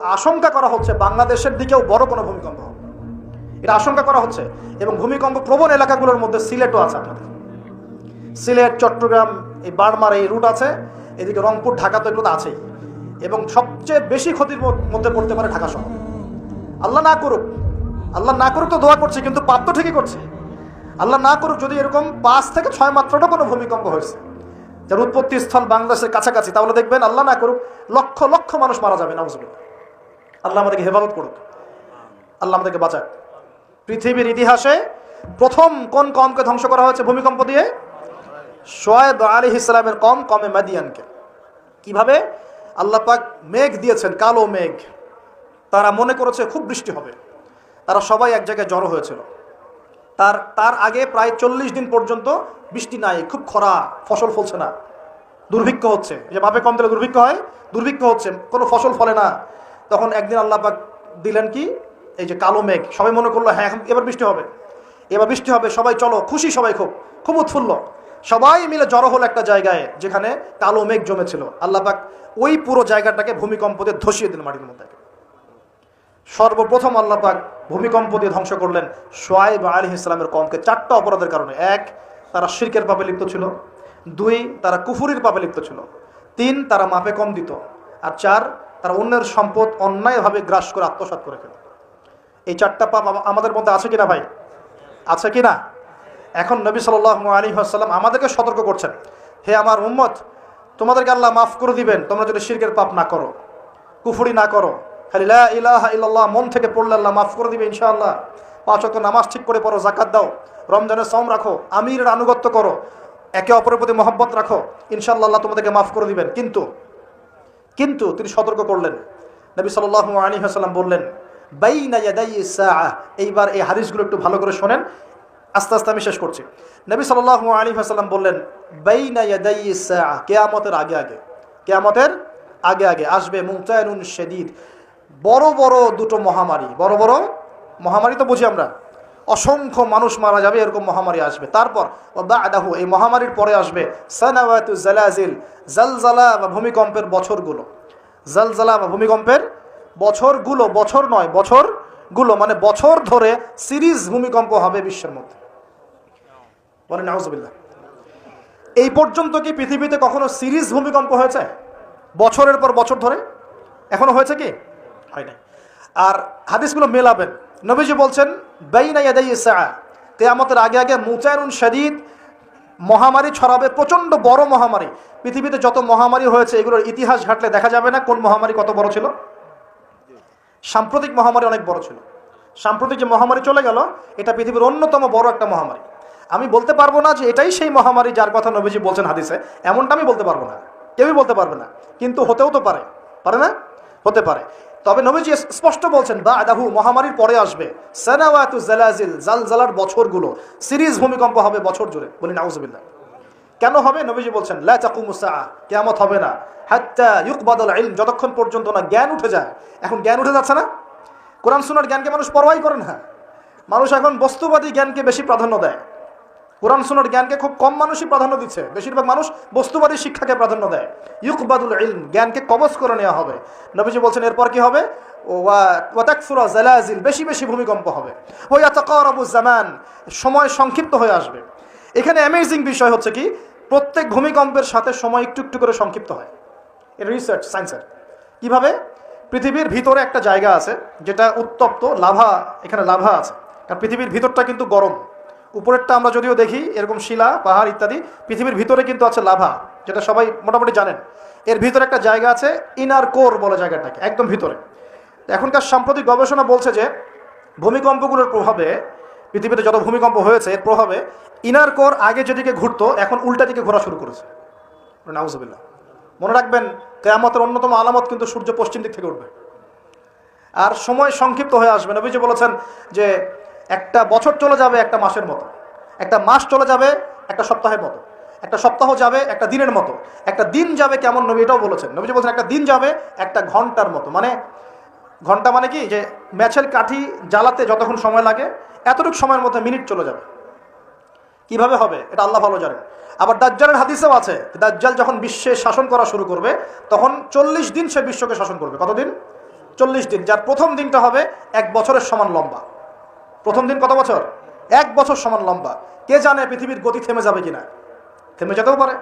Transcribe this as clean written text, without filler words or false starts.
আশঙ্কা করা হচ্ছে বাংলাদেশের দিকেও বড় কোনো ভূমিকম্প হবে, এটা আশঙ্কা করা হচ্ছে। এবং ভূমিকম্প প্রবণ এলাকাগুলোর মধ্যে সিলেটও আছে। আপনাদের সিলেট, চট্টগ্রাম, এই বার্মার এই রুট আছে, এদিকে রংপুর, ঢাকা তো এগুলো তো আছেই। এবং সবচেয়ে বেশি ক্ষতির মধ্যে পড়তে পারে ঢাকা শহর। আল্লাহ না করুক, আল্লাহ না করুক তো দোয়া করছে, কিন্তু পাপ তো ঠিকই করছে। আল্লাহ না করুক যদি এরকম 5 থেকে 6 মাত্রাটা কোনো ভূমিকম্প হয়েছে যার উৎপত্তি স্থল বাংলাদেশের কাছাকাছি, তাহলে দেখবেন আল্লাহ না করুক লক্ষ লক্ষ মানুষ মারা যাবে। নাউজুবিল্লাহ। আল্লাহ আমাদেরকে হেফাজত করুক, আল্লাহ আমাদেরকে বাঁচাক। পৃথিবীর ইতিহাসে প্রথম কোন কমকে ধ্বংস করা হয়েছে ভূমিকম্প দিয়ে? শুআয়ব আলাইহিস সালামের কমে মাদিয়ানকে। কিভাবে? আল্লাহ পাক মেঘ দিয়েছেন, কালো মেঘ। তারা মনে করেছে খুব বৃষ্টি হবে, তারা সবাই এক জায়গায় জড়ো হয়েছিল। তার আগে প্রায় 40 দিন পর্যন্ত বৃষ্টি নাই, খুব খরা, ফসল ফলছে না, দুর্ভিক্ষ হচ্ছে। যে মাপে কম দিলে দুর্ভিক্ষ হয়, দুর্ভিক্ষ হচ্ছে, কোনো ফসল ফলে না। তখন একদিন আল্লাহ পাক দিলেন কি, এই যে কালো মেঘ। সবাই মনে করলো হ্যাঁ এবার বৃষ্টি হবে, এবার বৃষ্টি হবে, সবাই চলো, খুশি, সবাই খুব উৎফুল্ল। সবাই মিলে জড়ো হলো একটা জায়গায় যেখানে কালো মেঘ জমেছিল। আল্লাহ পাক ওই পুরো জায়গাটাকে ভূমিকম্প দিয়ে ধসিয়ে দিলেন মাটির মধ্যে। সর্বপ্রথম আল্লাহ পাক ভূমিকম্প দিয়ে ধ্বংস করলেন শুআয়ব আলাইহিস সালামের কওমকে 4টা অপরাধের কারণে। 1, তারা শিরকের পাপে লিপ্ত ছিল। 2, তারা কুফরির পাপে লিপ্ত ছিল। 3, তারা মাপে কম দিত। আর 4, তারা অন্যের সম্পদ অন্যায়ভাবে গ্রাস করে আত্মসাৎ করে ফেলত। এই 4টা পাপ আমাদের মধ্যে আছে কিনা ভাই? আছে কিনা? এখন নবী সাল্লাল্লাহু আলাইহি ওয়াসাল্লাম আমাদেরকে সতর্ক করছেন, হে আমার উম্মত, তোমাদেরকে আল্লাহ মাফ করে দিবেন তোমরা যদি শিরকের পাপ না করো, কুফরি না করো। খালি লা ইলাহা ইল্লাল্লাহ মন থেকে পড়লে আল্লাহ মাফ করে দিবে ইনশাআল্লাহ। 5 ওয়াক্ত নামাজ ঠিক করে পড়ো, যাকাত দাও, রমজানের সওম রাখো, আমিরের আনুগত্য করো, একে অপরের প্রতি মহব্বত রাখো, ইনশাআল্লাহ আল্লাহ তোমাদেরকে মাফ করে দিবেন। কিন্তু তিনি সতর্ক করলেন। নবী সাল্লাল্লাহু আলাইহি ওয়াসাল্লাম বললেন, বাইনা ইয়াদাইস সাআ। এইবার এই হাদিসগুলো একটু ভালো করে শোনেন, আস্তে আস্তে আমি শেষ করছি। নবী সাল্লাল্লাহু আলাইহি ওয়াসাল্লাম বললেন, বাইনা ইয়াদাইস সাআ, কিয়ামতের আগে আগে, কিয়ামতের আগে আগে আসবে মুতায়নুন শাদীদ, বড় বড় দুটো মহামারী। বড় বড় মহামারী তো বুঝি আমরা, অসংখ্য মানুষ মারা যাবে, এরকম মহামারী আসবে। তারপর বাদাহু, এই মহামারীর পরে আসবে সানাওয়াতু জালাজিল, জালজালা বা ভূমিকম্পের বছরগুলো। জালজালা বা ভূমিকম্পের বছরগুলো, বছর নয়, বছরগুলো, মানে বছর ধরে সিরিজ ভূমিকম্প হবে বিশ্বের মধ্যে। বলেন নাউজুবিল্লাহ। এই পর্যন্ত কি পৃথিবীতে কখনো সিরিজ ভূমিকম্প হয়েছে বছরের পর বছর ধরে? এখনো হয়েছে কি? হয় নাই। আর হাদিসগুলো মেলাবেন। নবীজি বলছেন বাইনা ইয়াদাইস সাআ, কিয়ামতের আগে আগে মুতায়নুন শাদীদ, মহামারী ছড়াবে, প্রচণ্ড বড় মহামারী। পৃথিবীতে যত মহামারী হয়েছে এগুলোর ইতিহাস ঘাটলে দেখা যাবে না কোন মহামারী কত বড় ছিল। সাম্প্রতিক মহামারী অনেক বড় ছিল। সাম্প্রতিক যে মহামারী চলে গেল, এটা পৃথিবীর অন্যতম বড় একটা মহামারী। আমি বলতে পারবো না যে এটাই সেই মহামারী যার কথা নবীজি বলছেন হাদিসে, এমনটা আমি বলতে পারবো না, কেউই বলতে পারবে না। কিন্তু হতেও তো পারে, পারে না? হতে পারে। তবে নবীজি স্পষ্ট বলছেন বাদাহু, মহামারীর পরে আসবে সানাওয়াতু জালাজিল, জালজালার বছরগুলো, সিরিজ ভূমিকম্প হবে বছর জুড়ে। বলি নাউজুবিল্লাহ। কেন হবে? নবীজি বলছেন লা তাকুমুস সাআ, কিয়ামত হবে না হাত্তা ইউকবাদাল ইলম, যতক্ষণ পর্যন্ত না জ্ঞান উঠে যায়। এখন জ্ঞান উঠে যাচ্ছে না, কোরআন সুন্নাহর জ্ঞানকে মানুষ পরোয়াই করে না। মানুষ এখন বস্তুবাদী জ্ঞানকে বেশি প্রাধান্য দেয়, কোরআন সুন্নাহর জ্ঞানকে খুব কম মানুষই প্রাধান্য দিচ্ছে। বেশিরভাগ মানুষ বস্তুবাদী শিক্ষাকে প্রাধান্য দেয়। ইউকবাদুল ইলম, জ্ঞানকে কবজ করে নেওয়া হবে। নবীজি বলছেন এরপর কি হবে? ওয়া তাকসুরা জালাজিল, বেশি বেশি ভূমিকম্প হবে। ওয়া ইয়াতাকারাবুজ জামান, সময় সংক্ষিপ্ত হয়ে আসবে। এখানে অ্যামেজিং বিষয় হচ্ছে কি, প্রত্যেক ভূমিকম্পের সাথে সময় একটু একটু করে সংক্ষিপ্ত হয়। এর রিসার্চ সায়েন্সের। কিভাবে? পৃথিবীর ভিতরে একটা জায়গা আছে যেটা উত্তপ্ত, লাভা, এখানে লাভা আছে। কারণ পৃথিবীর ভিতরটা কিন্তু গরম। উপরেরটা আমরা যদিও দেখি এরকম শিলা, পাহাড় ইত্যাদি, পৃথিবীর ভিতরে কিন্তু আছে লাভা, যেটা সবাই মোটামুটি জানেন। এর ভিতরে একটা জায়গা আছে, ইনার কোর বলে জায়গাটাকে, একদম ভিতরে। এখনকার সাম্প্রতিক গবেষণা বলছে যে ভূমিকম্পগুলোর প্রভাবে, পৃথিবীতে যত ভূমিকম্প হয়েছে এর প্রভাবে ইনার কোর আগে যেদিকে ঘুরতো এখন উল্টা দিকে ঘোরা শুরু করেছে। নাউজুবিল্লাহ। মনে রাখবেন কিয়ামতের অন্যতম আলামত কিন্তু সূর্য পশ্চিম দিক থেকে উঠবে আর সময় সংক্ষিপ্ত হয়ে আসবে। নবীজি বলেছেন যে একটা বছর চলে যাবে একটা মাসের মতো, একটা মাস চলে যাবে একটা সপ্তাহের মতো, একটা সপ্তাহ যাবে একটা দিনের মতো, একটা দিন যাবে কেমন, নবী এটাও বলেছেন। নবীজি বলছেন একটা দিন যাবে একটা ঘন্টার মতো। মানে ঘন্টা মানে কি, যে ম্যাচের কাঠি জ্বালাতে যতক্ষণ সময় লাগে এতটুকু সময়ের মধ্যে মিনিট চলে যাবে। কিভাবে হবে এটা আল্লাহ ভালো জানেন। আবার দাজ্জালের হাদিসেও আছে, দাজ্জাল যখন বিশ্বে শাসন করা শুরু করবে তখন 40 দিন সে বিশ্বকে শাসন করবে। কতদিন? 40 দিন, যার প্রথম দিনটা হবে 1 বছরের সমান লম্বা। প্রথম দিন কত বছর? 1 বছর সমান লম্বা। কে জানে পৃথিবীর গতি থেমে যাবে কিনা, থেমে যেতেও পারে।